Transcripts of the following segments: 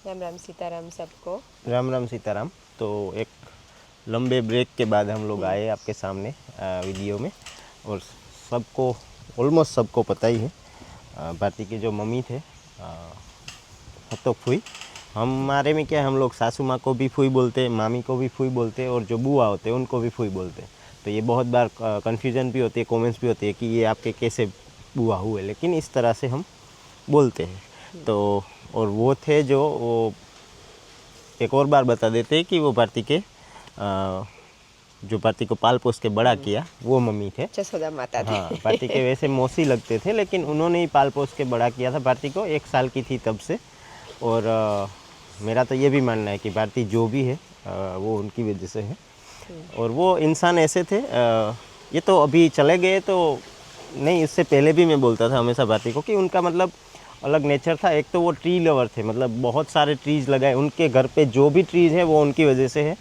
राम राम सीताराम सबको। राम राम सीताराम। तो एक लंबे ब्रेक के बाद हम लोग आए आपके सामने वीडियो में। और सबको ऑलमोस्ट सबको पता ही है, भारती के जो मम्मी थे तो फुई। हमारे में क्या है, हम लोग सासू माँ को भी फुई बोलते, मामी को भी फुई बोलते और जो बुआ होते हैं उनको भी फुई बोलते। तो ये बहुत बार कन्फ्यूजन भी होती है, कमेंट्स भी होती है कि ये आपके कैसे बुआ हुए, लेकिन इस तरह से हम बोलते हैं। तो और वो थे जो वो एक और बार बता देते हैं कि वो भारती के जो भारती को पाल पोस के बड़ा किया वो मम्मी थे, जसोदा माता थे। हाँ। भारती के वैसे मौसी लगते थे, लेकिन उन्होंने ही पाल पोस के बड़ा किया था भारती को, 1 साल की थी तब से। और मेरा तो ये भी मानना है कि भारती जो भी है वो उनकी वजह से है। और वो इंसान ऐसे थे, ये तो अभी चले गए तो नहीं, इससे पहले भी मैं बोलता था हमेशा भारती को कि उनका मतलब अलग नेचर था। एक तो वो ट्री लवर थे, मतलब बहुत सारे ट्रीज लगाए, उनके घर पे जो भी ट्रीज है वो उनकी वजह से है।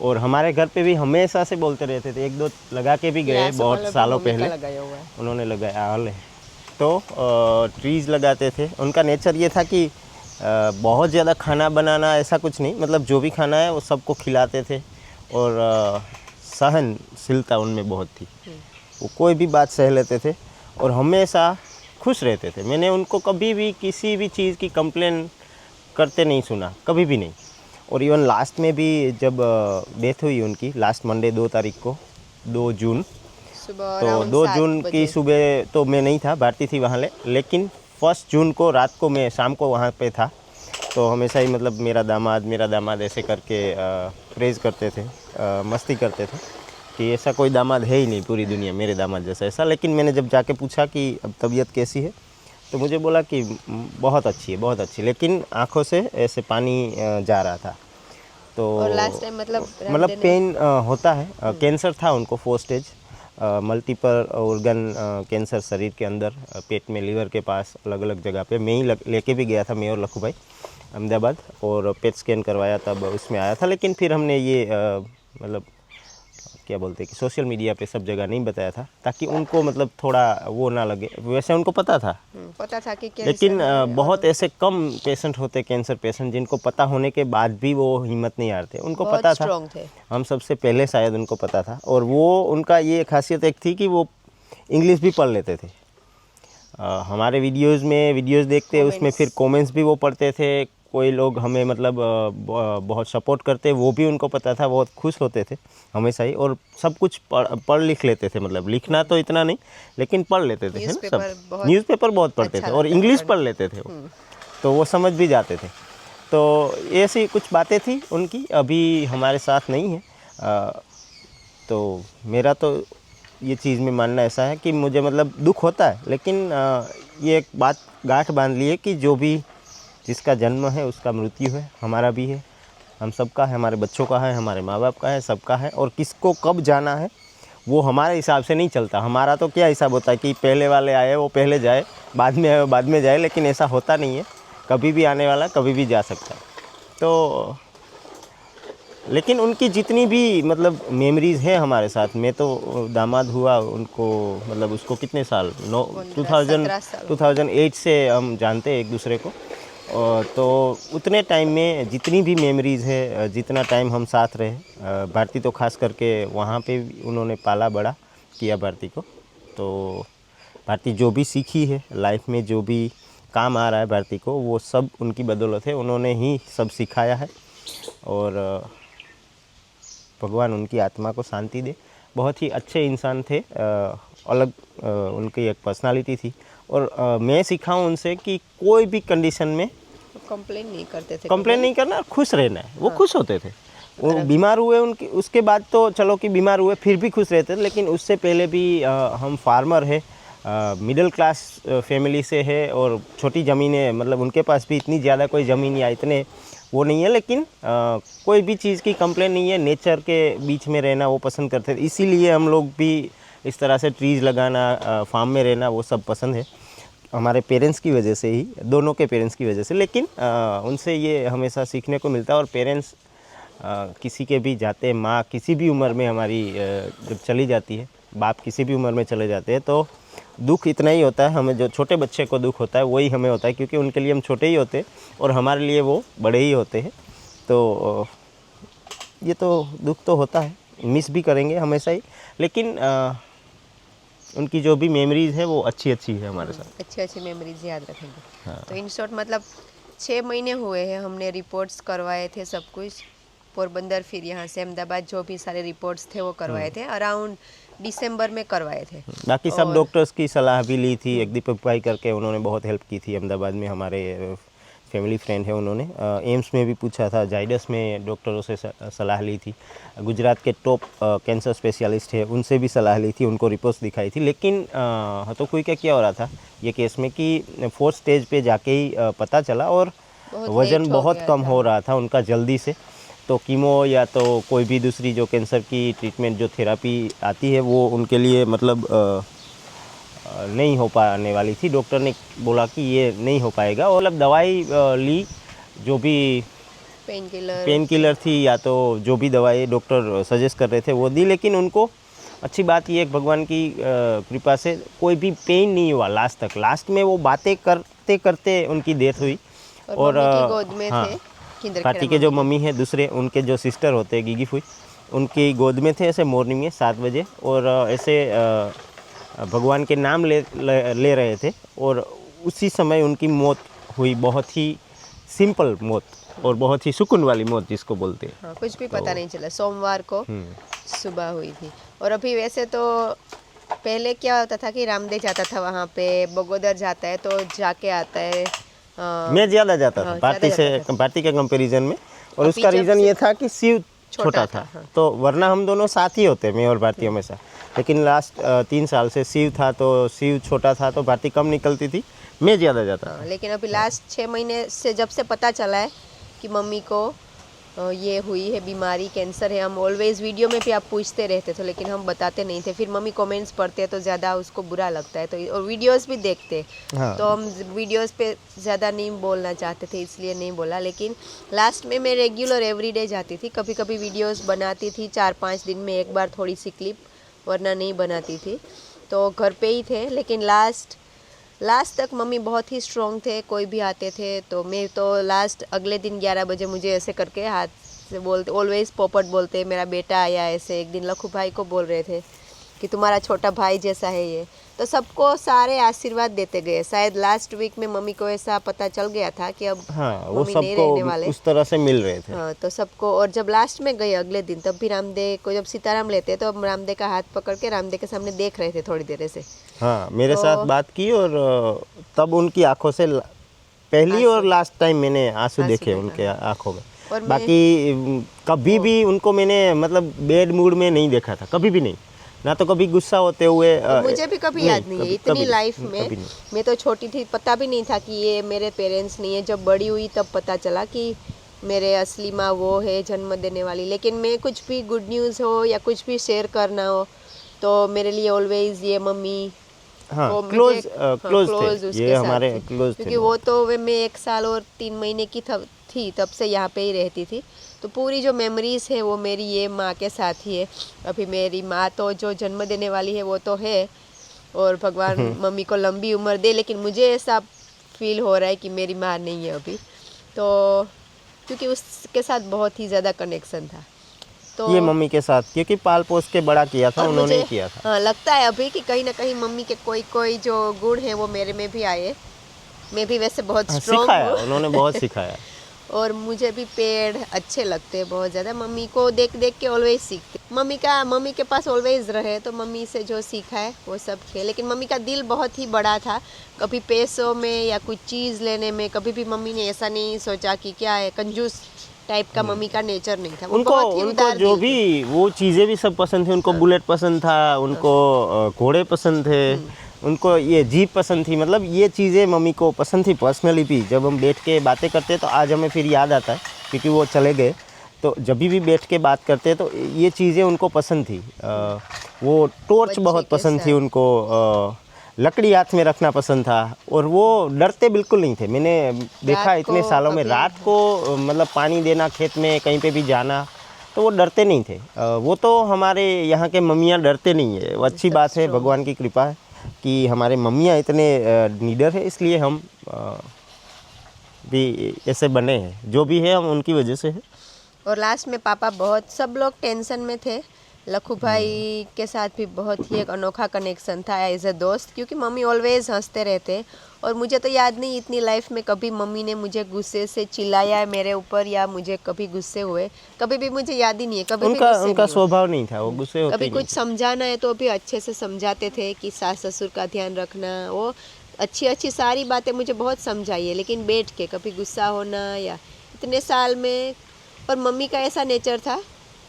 और हमारे घर पे भी हमेशा से बोलते रहते थे, 1-2 लगा के भी गए बहुत सालों पहले, उन्होंने लगाया हाल है। तो ट्रीज़ लगाते थे। उनका नेचर ये था कि बहुत ज़्यादा खाना बनाना ऐसा कुछ नहीं, मतलब जो भी खाना है वो सबको खिलाते थे। और सहनशीलता उनमें बहुत थी, वो कोई भी बात सह लेते थे और हमेशा खुश रहते थे। मैंने उनको कभी भी किसी भी चीज़ की कंप्लेन करते नहीं सुना, कभी भी नहीं। और इवन लास्ट में भी जब डेथ हुई उनकी, लास्ट मंडे 2 तारीख को, 2 जून, तो 2 जून की सुबह तो मैं नहीं था, भारती थी वहाँ लेकिन 1 जून को रात को मैं शाम को वहाँ पे था। तो हमेशा ही मतलब मेरा दामाद ऐसे करके प्रेज़ करते थे, मस्ती करते थे कि ऐसा कोई दामाद है ही नहीं पूरी दुनिया मेरे दामाद जैसा ऐसा। लेकिन मैंने जब जाके पूछा कि अब तबीयत कैसी है, तो मुझे बोला कि बहुत अच्छी है, बहुत अच्छी, लेकिन आँखों से ऐसे पानी जा रहा था। तो और लास्ट टाइम मतलब पेन होता है, कैंसर था उनको 4 स्टेज, मल्टीपल ऑर्गन कैंसर शरीर के अंदर, पेट में, लीवर के पास, अलग अलग जगह पे। मैं ही लेके भी गया था, मैं और लखू भाई, अहमदाबाद, और पेट स्कैन करवाया, तब उसमें आया था। लेकिन फिर हमने ये मतलब क्या बोलते हैं कि सोशल मीडिया पे सब जगह नहीं बताया था, ताकि उनको मतलब थोड़ा वो ना लगे। वैसे उनको पता था कि लेकिन बहुत ऐसे कम पेशेंट होते, कैंसर पेशेंट, जिनको पता होने के बाद भी वो हिम्मत नहीं हारते। उनको पता था, हम सबसे पहले शायद उनको पता था। और वो उनका ये खासियत एक थी कि वो इंग्लिश भी पढ़ लेते थे। हमारे वीडियोस देखते, उसमें फिर कमेंट्स भी वो पढ़ते थे। कोई लोग हमें मतलब बहुत सपोर्ट करते, वो भी उनको पता था, बहुत खुश होते थे हमेशा ही। और सब कुछ पढ़ लिख लेते थे, मतलब लिखना तो इतना नहीं, लेकिन पढ़ लेते थे, है ना। सब न्यूज़पेपर बहुत पढ़ते थे और इंग्लिश पढ़ लेते थे वो, तो वो समझ भी जाते थे। तो ऐसी कुछ बातें थी उनकी, अभी हमारे साथ नहीं है। तो मेरा तो ये चीज़ में मानना ऐसा है कि मुझे मतलब दुख होता है, लेकिन ये एक बात गांठ बांध ली है कि जो भी जिसका जन्म है उसका मृत्यु है, हमारा भी है, हम सबका है, हमारे बच्चों का है, हमारे माँ बाप का है, सबका है। और किसको कब जाना है वो हमारे हिसाब से नहीं चलता। हमारा तो क्या हिसाब होता है कि पहले वाले आए वो पहले जाए, बाद में आए वो बाद में जाए, लेकिन ऐसा होता नहीं है। कभी भी आने वाला कभी भी जा सकता है। तो लेकिन उनकी जितनी भी मतलब मेमोरीज़ है हमारे साथ में, तो दामाद हुआ उनको, मतलब उसको कितने साल, 2008 से हम जानते हैं एक दूसरे को। और तो उतने टाइम में जितनी भी मेमोरीज़ है, जितना टाइम हम साथ रहे, भारती तो खास करके वहाँ पे उन्होंने पाला बड़ा किया भारती को। तो भारती जो भी सीखी है लाइफ में, जो भी काम आ रहा है भारती को, वो सब उनकी बदौलत है, उन्होंने ही सब सिखाया है। और भगवान उनकी आत्मा को शांति दे। बहुत ही अच्छे इंसान थे, अलग उनकी एक पर्सनालिटी थी। और मैं सीखा हूँ उनसे कि कोई भी कंडीशन में कंप्लेन नहीं करते थे, कंप्लेन नहीं करना, खुश रहना है। वो खुश होते थे। वो बीमार हुए उनके, उसके बाद तो चलो कि बीमार हुए फिर भी खुश रहते थे, लेकिन उससे पहले भी हम फार्मर है, मिडिल क्लास फैमिली से है, और छोटी ज़मीनें, मतलब उनके पास भी इतनी ज़्यादा कोई ज़मीन या इतने वो नहीं है, लेकिन कोई भी चीज़ की कंप्लेन नहीं है। नेचर के बीच में रहना वो पसंद करते थे, इसीलिए हम लोग भी इस तरह से ट्रीज़ लगाना, फार्म में रहना, वो सब पसंद है। हमारे पेरेंट्स की वजह से ही, दोनों के पेरेंट्स की वजह से। लेकिन उनसे ये हमेशा सीखने को मिलता है। और पेरेंट्स किसी के भी जाते हैं, माँ किसी भी उम्र में हमारी जब चली जाती है, बाप किसी भी उम्र में चले जाते हैं, तो दुख इतना ही होता है हमें, जो छोटे बच्चे को दुख होता है वही हमें होता है, क्योंकि उनके लिए हम छोटे ही होते हैं और हमारे लिए वो बड़े ही होते हैं। तो ये तो दुख तो होता है, मिस भी करेंगे हमेशा ही, लेकिन उनकी जो भी मेमोरीज है वो अच्छी अच्छी है हमारे साथ। अच्छी अच्छी मेमोरीज याद रखेंगे। हाँ। तो इन शॉर्ट मतलब 6 महीने हुए हैं, हमने रिपोर्ट्स करवाए थे सब कुछ पोरबंदर, फिर यहाँ से अहमदाबाद जो भी सारे रिपोर्ट्स थे वो करवाए थे, अराउंड दिसंबर में करवाए थे। बाकी सब डॉक्टर्स की सलाह भी ली थी, एक दीपक भाई करके उन्होंने बहुत हेल्प की थी, अहमदाबाद में हमारे फैमिली फ्रेंड है, उन्होंने एम्स में भी पूछा था, जाइडस में डॉक्टरों से सलाह ली थी, गुजरात के टॉप कैंसर स्पेशलिस्ट है उनसे भी सलाह ली थी, उनको रिपोर्ट्स दिखाई थी। लेकिन तो कोई क्या हो रहा था ये केस में कि 4th स्टेज पे जाके ही पता चला, और वज़न बहुत कम हो रहा था उनका जल्दी से। तो कीमो या तो कोई भी दूसरी जो कैंसर की ट्रीटमेंट जो थेरापी आती है वो उनके लिए मतलब नहीं हो पाने वाली थी। डॉक्टर ने बोला कि ये नहीं हो पाएगा, और मतलब दवाई ली, जो भी पेन किलर थी या तो जो भी दवाई डॉक्टर सजेस्ट कर रहे थे वो दी, लेकिन उनको अच्छी बात ये भगवान की कृपा से कोई भी पेन नहीं हुआ लास्ट तक। लास्ट में वो बातें करते करते उनकी डेथ हुई। और मम्मी की गोद में हाँ, थे कार्ति के जो मम्मी है दूसरे, उनके जो सिस्टर होते हैं गिगी फुई, उनकी गोद में थे ऐसे मॉर्निंग में 7 बजे, और ऐसे भगवान के नाम ले रहे थे, और उसी समय उनकी मौत हुई। बहुत ही सिंपल मौत और बहुत ही सुकून वाली मौत जिसको बोलते हैं। हाँ, कुछ भी पता नहीं चला, सोमवार को सुबह हुई थी। और अभी वैसे तो पहले क्या होता था कि रामदेव जाता था वहाँ पे, बगोदर जाता है तो जाके आता है। मैं ज़्यादा जाता था हाँ, भारती से, भारती के कंपैरिजन में, और अभी उसका जब रीज़न से ये था कि शिव छोटा था, हाँ। तो वरना हम दोनों साथ ही होते, मैं और भारती हमेशा। लेकिन लास्ट 3 साल से शिव था, तो शिव छोटा था तो भारती कम निकलती थी, मैं ज़्यादा जाता था। लेकिन अभी लास्ट 6 महीने से जब से पता चला है कि मम्मी को ये हुई है बीमारी, कैंसर है, हम ऑलवेज वीडियो में भी आप पूछते रहते थे लेकिन हम बताते नहीं थे। फिर मम्मी कमेंट्स पढ़ते हैं तो ज़्यादा उसको बुरा लगता है, तो और वीडियोस भी देखते हाँ। तो हम वीडियोस पे ज़्यादा नहीं बोलना चाहते थे, इसलिए नहीं बोला। लेकिन लास्ट में मैं रेगुलर एवरीडे जाती थी, कभी कभी वीडियोस बनाती थी 4-5 दिन में एक बार थोड़ी सी क्लिप, वरना नहीं बनाती थी। तो घर पे ही थे, लेकिन लास्ट तक मम्मी बहुत ही स्ट्रॉन्ग थे। कोई भी आते थे तो मैं तो लास्ट अगले दिन 11 बजे मुझे ऐसे करके हाथ से बोलते, ऑलवेज पोपट बोलते, मेरा बेटा आया। ऐसे एक दिन लखू भाई को बोल रहे थे कि तुम्हारा छोटा भाई जैसा है ये। तो सबको सारे आशीर्वाद देते गए। शायद लास्ट वीक में मम्मी को ऐसा पता चल गया था कि अब हाँ, वो मम्मी नहीं रहने वाले, सबको उस तरह से मिल रहे थे। हाँ, तो सबको। और जब लास्ट में गए अगले दिन, तब भी रामदेव को जब सीताराम लेते तो हम रामदेव का हाथ पकड़ के रामदेव के सामने देख रहे थे थोड़ी देर से। हाँ, मेरे साथ बात की, और तब उनकी आंखों से पहली और लास्ट टाइम मैंने आंसू देखे उनके आंखों में। और बाकी कभी भी उनको मैंने मतलब बैड मूड में नहीं देखा था, कभी भी नहीं, ना तो कभी गुस्सा होते हुए। मुझे भी कभी याद नहीं है इतनी लाइफ में, मैं तो छोटी थी, पता भी नहीं था कि ये मेरे पेरेंट्स नहीं है। जब बड़ी हुई तब पता चला कि मेरे असली माँ वो है जन्म देने वाली। लेकिन मैं कुछ भी गुड न्यूज़ हो या कुछ भी शेयर करना हो तो मेरे लिए ऑलवेज ये मम्मी, हाँ, वो क्लोज क्लोज थे, ये हमारे क्लोज थे, क्योंकि वो तो मैं 1 साल और 3 महीने की थी तब से यहाँ पे ही रहती थी। तो पूरी जो मेमोरीज है वो मेरी ये माँ के साथ ही है। अभी मेरी माँ तो जो जन्म देने वाली है वो तो है, और भगवान मम्मी को लंबी उम्र दे, लेकिन मुझे ऐसा फील हो रहा है कि मेरी माँ नहीं है अभी, तो क्योंकि उसके साथ बहुत ही ज़्यादा कनेक्शन था। तो ये मम्मी के साथ, क्योंकि पाल पोस के बड़ा किया था, उन्होंने ही किया था। हाँ, लगता है अभी कि कहीं ना कहीं मम्मी के कोई जो गुण है वो मेरे में भी आए। मैं भी वैसे बहुत स्ट्रॉन्ग सिखाया, हूँ उन्होंने बहुत सिखाया। और मुझे भी पेड़ अच्छे लगते हैं बहुत ज़्यादा। मम्मी को देख देख के ऑलवेज सीखते। मम्मी के पास ऑलवेज रहे तो मम्मी से जो सीखा है वो सब थे। लेकिन मम्मी का दिल बहुत ही बड़ा था, कभी पैसों में या कुछ चीज़ लेने में कभी भी मम्मी ने ऐसा नहीं सोचा कि क्या है, कंजूस टाइप का मम्मी का नेचर नहीं था। उनको जो भी वो चीज़ें भी सब पसंद थी। उनको बुलेट पसंद था, उनको घोड़े पसंद थे, उनको ये जीप पसंद थी। मतलब ये चीज़ें मम्मी को पसंद थी पर्सनली भी। जब हम बैठ के बातें करते तो आज हमें फिर याद आता है, क्योंकि वो चले गए, तो जब भी बैठ के बात करते तो ये चीज़ें उनको पसंद थी। वो टॉर्च बहुत पसंद थी उनको, लकड़ी हाथ में रखना पसंद था, और वो डरते बिल्कुल नहीं थे। मैंने देखा इतने सालों में, रात को मतलब पानी देना खेत में, कहीं पे भी जाना, तो वो डरते नहीं थे। वो तो हमारे यहाँ के मम्मियाँ डरते नहीं है, वो अच्छी बात है, भगवान की कृपा है। कि हमारे मम्मियाँ इतने नीडर है, इसलिए हम भी ऐसे बने हैं। जो भी है हम उनकी वजह से है। और लास्ट में पापा बहुत, सब लोग टेंशन में थे। लखू भाई के साथ भी बहुत ही एक अनोखा कनेक्शन था एज अ दोस्त, क्योंकि मम्मी ऑलवेज हंसते रहते। और मुझे तो याद नहीं इतनी लाइफ में कभी मम्मी ने मुझे गुस्से से चिल्लाया है मेरे ऊपर, या मुझे कभी गुस्से हुए, कभी भी मुझे याद ही नहीं है। कभी भी उनका गुस्से उनका नहीं हुए। स्वभाव नहीं था, वो गुस्से होते कभी ही नहीं कुछ समझाना है तो भी अच्छे से समझाते थे कि सास ससुर का ध्यान रखना, वो अच्छी अच्छी सारी बातें मुझे बहुत समझाई है, लेकिन बैठ के कभी गुस्सा होना या इतने साल में। पर मम्मी का ऐसा नेचर था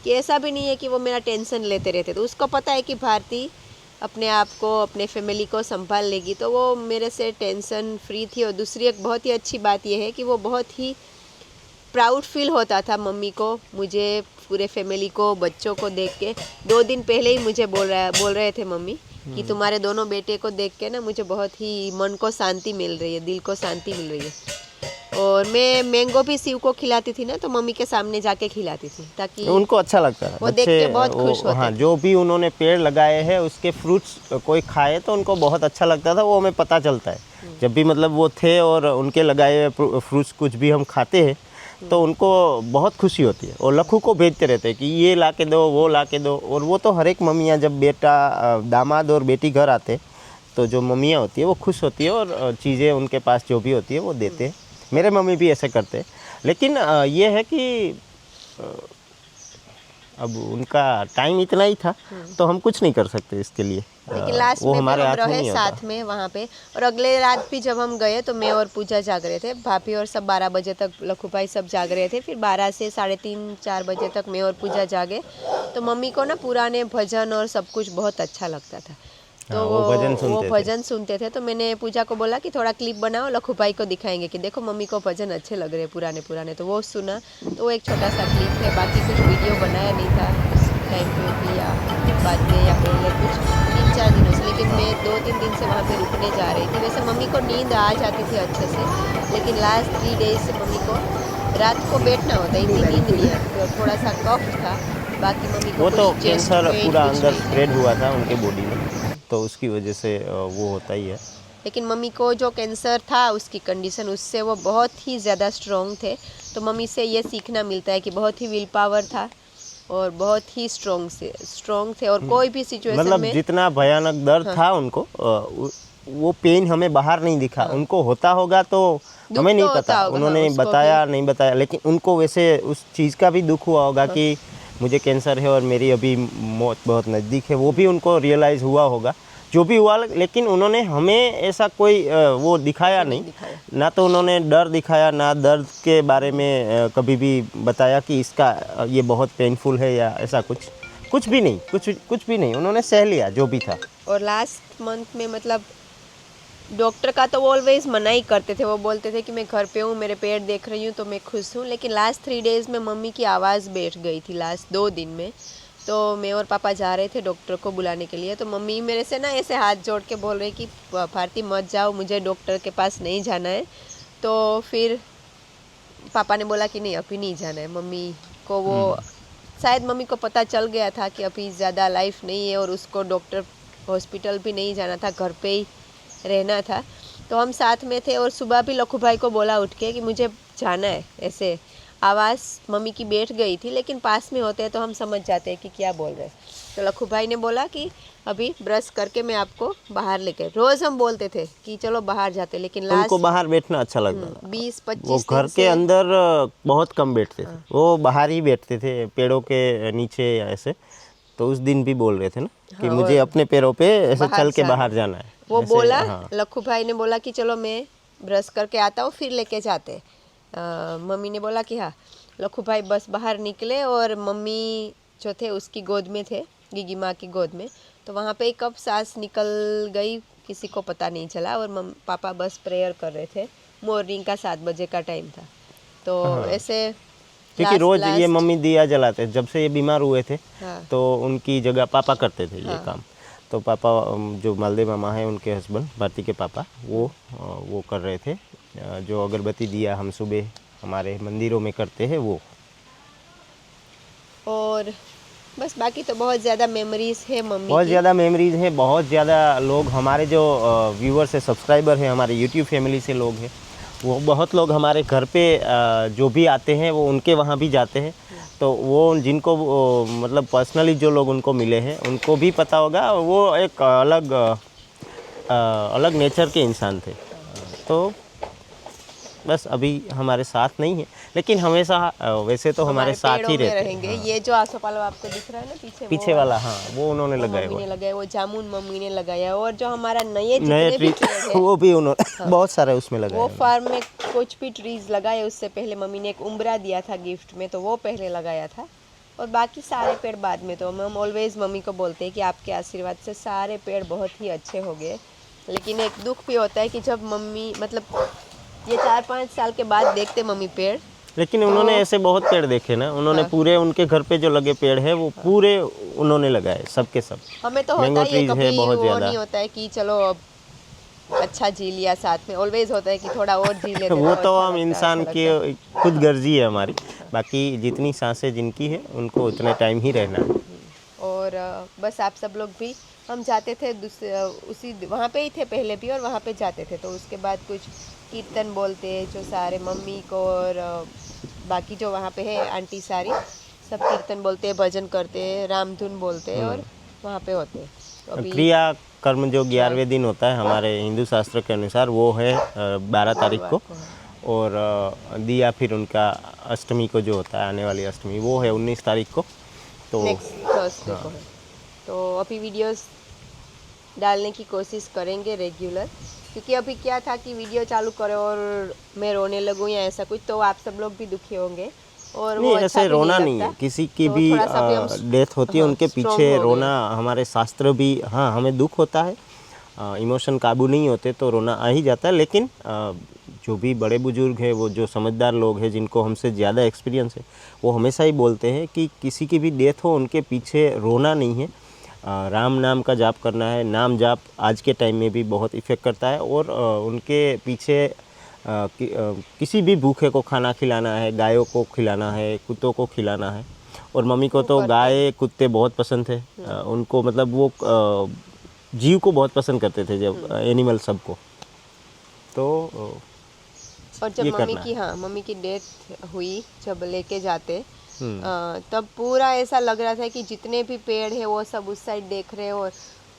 कि ऐसा भी नहीं है कि वो मेरा टेंशन लेते रहते, तो उसको पता है कि भारती अपने आप को, अपने फैमिली को संभाल लेगी, तो वो मेरे से टेंशन फ्री थी। और दूसरी एक बहुत ही अच्छी बात यह है कि वो बहुत ही प्राउड फील होता था मम्मी को, मुझे, पूरे फैमिली को, बच्चों को देख के। 2 दिन पहले ही मुझे बोल रहे थे मम्मी कि तुम्हारे दोनों बेटे को देख के ना मुझे बहुत ही मन को शांति मिल रही है, दिल को शांति मिल रही है। और मैं मैंगो भी शिव को खिलाती थी ना, तो मम्मी के सामने जाके खिलाती थी, ताकि उनको अच्छा लगता है। वो देख के बहुत खुश होते हाँ, थे। जो भी उन्होंने पेड़ लगाए हैं उसके फ्रूट्स कोई खाए तो उनको बहुत अच्छा लगता था, वो हमें पता चलता है। जब भी मतलब वो थे और उनके लगाए हुए फ्रूट्स कुछ भी हम खाते हैं तो उनको बहुत खुशी होती है, और लखू को भेजते रहते हैं कि ये ला के दो, वो ला के दो। और वो तो हर एक मम्मियाँ जब बेटा, दामाद और बेटी घर आते तो जो मम्मियाँ होती है वो खुश होती है और चीज़ें उनके पास जो भी होती है वो देते हैं। मेरे मम्मी भी ऐसे करते हैं। लेकिन ये है कि अब उनका टाइम इतना ही था तो हम कुछ नहीं कर सकते इसके लिए। लेकिन लास्ट वो में भी हमारे हम हाथ में रहे नहीं होता। साथ में वहाँ पे। और अगले रात भी जब हम गए तो मैं और पूजा जाग रहे थे, भाभी और सब 12 बजे तक, लखू भाई सब जाग रहे थे। फिर 12 से 3:30-4 बजे तक मैं और पूजा जागे। तो मम्मी को ना पुराने भजन और सब कुछ बहुत अच्छा लगता था, तो हाँ, वो भजन वो सुनते थे। भजन सुनते थे। तो मैंने पूजा को बोला कि थोड़ा क्लिप बनाओ, लखू भाई को दिखाएंगे कि देखो मम्मी को भजन अच्छे लग रहे हैं पुराने पुराने। तो वो सुना, तो वो एक छोटा सा क्लिप है, बाकी कुछ वीडियो बनाया नहीं था उस टाइम पे भी, या बाद में, या पहले कुछ 3-4 दिनों से। लेकिन मैं 2-3 दिन से वहाँ पे रुकने जा रही थी। वैसे मम्मी को नींद आ जाती थी अच्छे से, लेकिन लास्ट 3 डेज से मम्मी को रात को बैठना होता है, इतनी नींद नहीं आती। और थोड़ा सा कफ था, बाकी मम्मी को वो तो कुछ चेस्ट कैंसर पेन पूरा कुछ अंदर नहीं था। स्प्रेड हुआ था उनके बॉडी में, तो उसकी वजह से वो होता ही है। लेकिन मम्मी को जो कैंसर था उसकी कंडीशन, उससे वो बहुत ही ज़्यादा स्ट्रॉन्ग थे। तो मम्मी से ये सीखना मिलता है कि बहुत ही विल पावर था और बहुत ही स्ट्रॉन्ग थे, और कोई भी सिचुएशन मतलब में। जितना भयानक दर्द था उनको, वो पेन हमें बाहर नहीं दिखा। उनको होता होगा तो दुख हमें तो नहीं होता पता, होगा, हाँ, उन्होंने उसको बताया नहीं बताया, लेकिन उनको वैसे उस चीज़ का भी दुख हुआ होगा कि मुझे कैंसर है और मेरी अभी मौत बहुत नज़दीक है। वो भी उनको रियलाइज़ हुआ होगा, जो भी हुआ। लेकिन उन्होंने हमें ऐसा कोई वो दिखाया नहीं, दिखाया। ना तो उन्होंने डर दिखाया, ना दर्द के बारे में कभी भी बताया कि इसका ये बहुत पेनफुल है या ऐसा कुछ भी नहीं, कुछ भी नहीं। उन्होंने सह लिया जो भी था। और लास्ट मंथ में, मतलब डॉक्टर का तो वो ऑलवेज मना ही करते थे, वो बोलते थे कि मैं घर पे हूँ, मेरे पेट देख रही हूँ तो मैं खुश हूँ। लेकिन लास्ट 3 डेज में मम्मी की आवाज़ बैठ गई थी, लास्ट 2 दिन में। तो मैं और पापा जा रहे थे डॉक्टर को बुलाने के लिए, तो मम्मी मेरे से ना ऐसे हाथ जोड़ के बोल रही कि भारती मत जाओ, मुझे डॉक्टर के पास नहीं जाना है। तो फिर पापा ने बोला कि नहीं, अभी नहीं जाना है। मम्मी को वो शायद मम्मी को पता चल गया था कि अभी ज़्यादा लाइफ नहीं है, और उसको डॉक्टर हॉस्पिटल भी नहीं जाना था, घर पे ही रहना था। तो हम साथ में थे, और सुबह भी लखू भाई को बोला उठ के कि मुझे जाना है। ऐसे आवाज़ मम्मी की बैठ गई थी, लेकिन पास में होते हैं तो हम समझ जाते हैं कि क्या बोल रहे हैं। तो लखू भाई ने बोला कि अभी ब्रश करके मैं आपको बाहर लेके, रोज़ हम बोलते थे कि चलो बाहर जाते, लेकिन उनको लास्ट बाहर बैठना अच्छा लगता था। 20-25 वो घर दिन के से अंदर बहुत कम बैठते थे, वो बाहर ही बैठते थे पेड़ों के नीचे या ऐसे। तो उस दिन भी बोल रहे थे ना कि हाँ, मुझे अपने पैरों पे ऐसे बाहर चल के जाना बाहर जाना है, वो ऐसे। बोला। हाँ, लखू भाई ने बोला कि चलो मैं ब्रश करके आता हूँ, फिर लेके जाते। मम्मी ने बोला कि हाँ। लखू भाई बस बाहर निकले, और मम्मी जो थे उसकी गोद में थे, गीगी माँ की गोद में। तो वहाँ पे कब सांस निकल गई किसी को पता नहीं चला, और पापा बस प्रेयर कर रहे थे। मॉर्निंग का 7 बजे का टाइम था। तो ऐसे क्योंकि रोज ये लास्ट मम्मी दिया जलाते, जब से ये बीमार हुए थे हाँ तो उनकी जगह पापा करते थे ये काम। तो पापा, जो मालदेव मामा है उनके हस्बैंड, भारती के पापा, वो कर रहे थे। जो अगरबत्ती दिया हम सुबह हमारे मंदिरों में करते हैं वो। और बस बाकी तो बहुत ज़्यादा मेमोरीज है मम्मी बहुत की। ज़्यादा मेमोरीज है। बहुत ज़्यादा लोग हमारे जो व्यूवर्स है, सब्सक्राइबर हैं, हमारे यूट्यूब फैमिली से लोग हैं, वो बहुत लोग हमारे घर पे जो भी आते हैं वो उनके वहाँ भी जाते हैं। तो वो जिनको मतलब पर्सनली जो लोग उनको मिले हैं उनको भी पता होगा, वो एक अलग नेचर के इंसान थे। तो बस अभी हमारे साथ नहीं है, लेकिन हमेशा वैसे तो हमारे साथ पेड़ों ही में रहते हैं। रहेंगे। हाँ। ये जो आसोपालव आपको दिख रहा है ना पीछे, पीछे वाला, हाँ, वो उन्होंने वो लगाया मम्मी हुआ ने है। लगाया, वो जामुन मम्मी ने लगाया, और जो हमारा नए नए जितने भी ट्री पेड़ है वो भी उन्होंने बहुत सारे उसमें लगाए वो उन्होंने। फार्म में कुछ भी ट्रीज लगाए। उससे पहले मम्मी ने एक उम्ब्रा दिया था गिफ्ट में, तो वो पहले लगाया था, और बाकी सारे पेड़ बाद में। तो हम ऑलवेज मम्मी को बोलते हैं कि आपके आशीर्वाद से सारे पेड़ बहुत ही अच्छे हो गए। लेकिन एक दुख भी होता है कि जब मम्मी मतलब ये 4-5 साल के बाद देखते मम्मी पेड़, लेकिन उन्होंने ऐसे बहुत पेड़ देखे ना, उन्होंने पूरे उनके घर पे जो लगे पेड़ है वो पूरे उन्होंने लगाए, सबके सब। हमें तो होता मैंगो ही है, ट्रीज है कभी बहुत वो ज़्यादा। नहीं होता है कि चलो अब अच्छा जी लिया, साथ में ऑलवेज होता है कि थोड़ा और जी लेते वो तो अच्छा हम लगता, इंसान अच्छा की लगता है। खुद गर्जी है हमारी। बाकी जितनी सांसें जिनकी है उनको उतने टाइम ही रहना है। और बस आप सब लोग भी, हम जाते थे उसी वहाँ पे ही थे पहले भी, और वहाँ पे जाते थे। तो उसके बाद कुछ कीर्तन बोलते जो सारे मम्मी को, और बाकी जो वहाँ पे है आंटी सारी, सब कीर्तन बोलते, भजन करते, रामधुन बोलते, और वहाँ पे होते। तो अभी क्रिया कर्म जो 11वें दिन होता है हमारे हिंदू शास्त्र के अनुसार, वो है 12 तारीख को। और दिया फिर उनका अष्टमी को जो होता है, आने वाली अष्टमी, वो है 19 तारीख को। तो नेक्स्ट थर्सडे को है। तो अभी वीडियोस डालने की कोशिश करेंगे रेगुलर, क्योंकि अभी क्या था कि वीडियो चालू करो और मैं रोने लगूं या ऐसा कुछ, तो आप सब लोग भी दुखी होंगे, और वो नहीं, अच्छा ऐसे भी रोना नहीं नहीं है, लगता। किसी की तो भी थोड़ा सा भी हम डेथ होती है उनके स्ट्रॉन्ग पीछे हो रोना, गए। हमारे शास्त्र भी, हाँ, हमें दुख होता है, इमोशन काबू नहीं होते तो रोना आ ही जाता है। लेकिन जो भी बड़े बुजुर्ग हैं, वो जो समझदार लोग हैं, जिनको हमसे ज़्यादा एक्सपीरियंस है, वो हमेशा ही बोलते हैं कि किसी की भी डेथ हो उनके पीछे रोना नहीं है, राम नाम का जाप करना है। नाम जाप आज के टाइम में भी बहुत इफ़ेक्ट करता है। और उनके पीछे किसी भी भूखे को खाना खिलाना है, गायों को खिलाना है, कुत्तों को खिलाना है। और मम्मी को तो गाय कुत्ते बहुत पसंद थे। उनको मतलब वो जीव को बहुत पसंद करते थे, जब एनिमल सबको। तो और जब ये मम्मी करना की, है। हाँ, मम्मी की डेथ हुई, जब लेके जाते तब पूरा ऐसा लग रहा था कि जितने भी पेड़ है वो सब उस साइड देख रहे हैं, और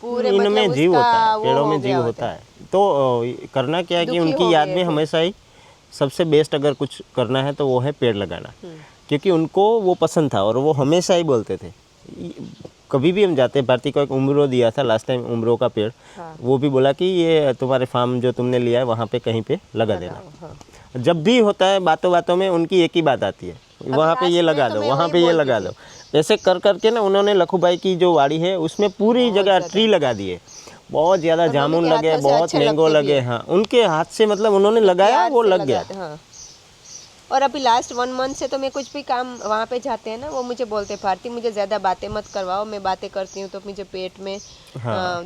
पूरे मतलब इनमें जीव होता है, उसका वो पेड़ों हो में गया जीव होता है। तो करना क्या है कि दुखी हो उनकी याद गए में थे। हमेशा ही सबसे बेस्ट अगर कुछ करना है तो वो है पेड़ लगाना। क्योंकि उनको वो पसंद था और वो हमेशा ही बोलते थे, कभी भी हम जाते, भारती को एक उम्रो दिया था लास्ट टाइम, उम्रो का पेड़। हाँ। वो भी बोला कि ये तुम्हारे फार्म जो तुमने लिया है वहाँ पे कहीं पे लगा देना। हाँ। जब भी होता है बातों बातों में उनकी एक ही बात आती है, वहाँ पे ये लास्ट में लगा तो दो, मैं वहाँ वही पे ये बोलती लगा थी। दो। ऐसे कर करके ना उन्होंने लखूभाई की जो वाड़ी है उसमें पूरी बहुत जगह ज़्यादा। ट्री लगा दिए। बहुत ज़्यादा और मम्मी जामुन के लगे, हाथों से बहुत अच्छे मैंगो लगते भी लगे। है। हाँ, उनके हाथ से मतलब उन्होंने लगाया, प्यार वो से लग गया। लगाते, हाँ। और अभी लास्ट 1 मंथ से तो मैं कुछ भी काम वहाँ पे जाते हैं ना, वो मुझे बोलते, भारती मुझे ज़्यादा बातें मत करवाओ, मैं बातें करती हूँ तो मुझे पेट में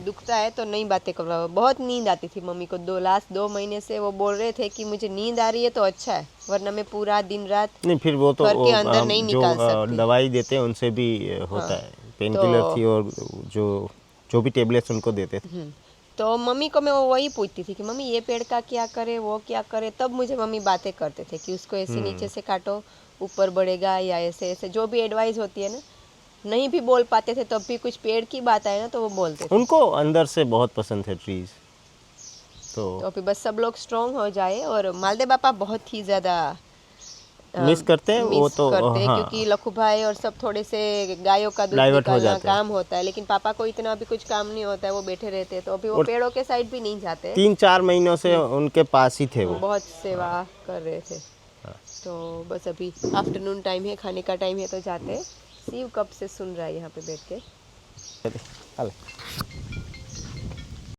दुखता है, तो नहीं बातें करवाओ। बहुत नींद आती थी मम्मी को, लास्ट 2 महीने से वो बोल रहे थे कि मुझे नींद आ रही है तो अच्छा है, वरना मैं पूरा दिन रात नहीं, फिर वो तो घर के अंदर नहीं जो निकाल सकती। दवाई देते हैं उनसे भी होता है। पेन किलर तो थी और जो भी टेबलेट्स उनको देते थे। तो मम्मी को मैं वही पूछती थी कि मम्मी ये पेड़ का क्या करे, वो क्या करे, तब मुझे मम्मी बातें करते थे कि उसको ऐसे नीचे से काटो, ऊपर बढ़ेगा, या ऐसे ऐसे जो भी एडवाइस होती है ना। नहीं भी बोल पाते थे तब भी कुछ पेड़ की बात आए ना तो वो बोलते थे। उनको अंदर से बहुत पसंद है ट्रीज। तो तो अभी बस सब लोग स्ट्रॉन्ग हो जाए। और मालदेव बापा बहुत ही ज़्यादा मिस करते हैं वो मिस तो, करते हैं, हाँ, क्योंकि लखू भाई और सब थोड़े से गायों का दूध डाइवर्ट हो निकालना जाते हैं। काम होता है, लेकिन पापा को इतना भी कुछ काम नहीं होता है, वो बैठे रहते हैं। तो अभी वो और पेड़ों के साइड भी नहीं जाते, 3-4 महीनों से उनके पास ही थे वो। बहुत सेवा कर रहे थे। तो बस अभी आफ्टरनून टाइम है, खाने का टाइम है, तो जाते हैं। शिव कब से सुन रहा है यहाँ पे बैठ के। अरे,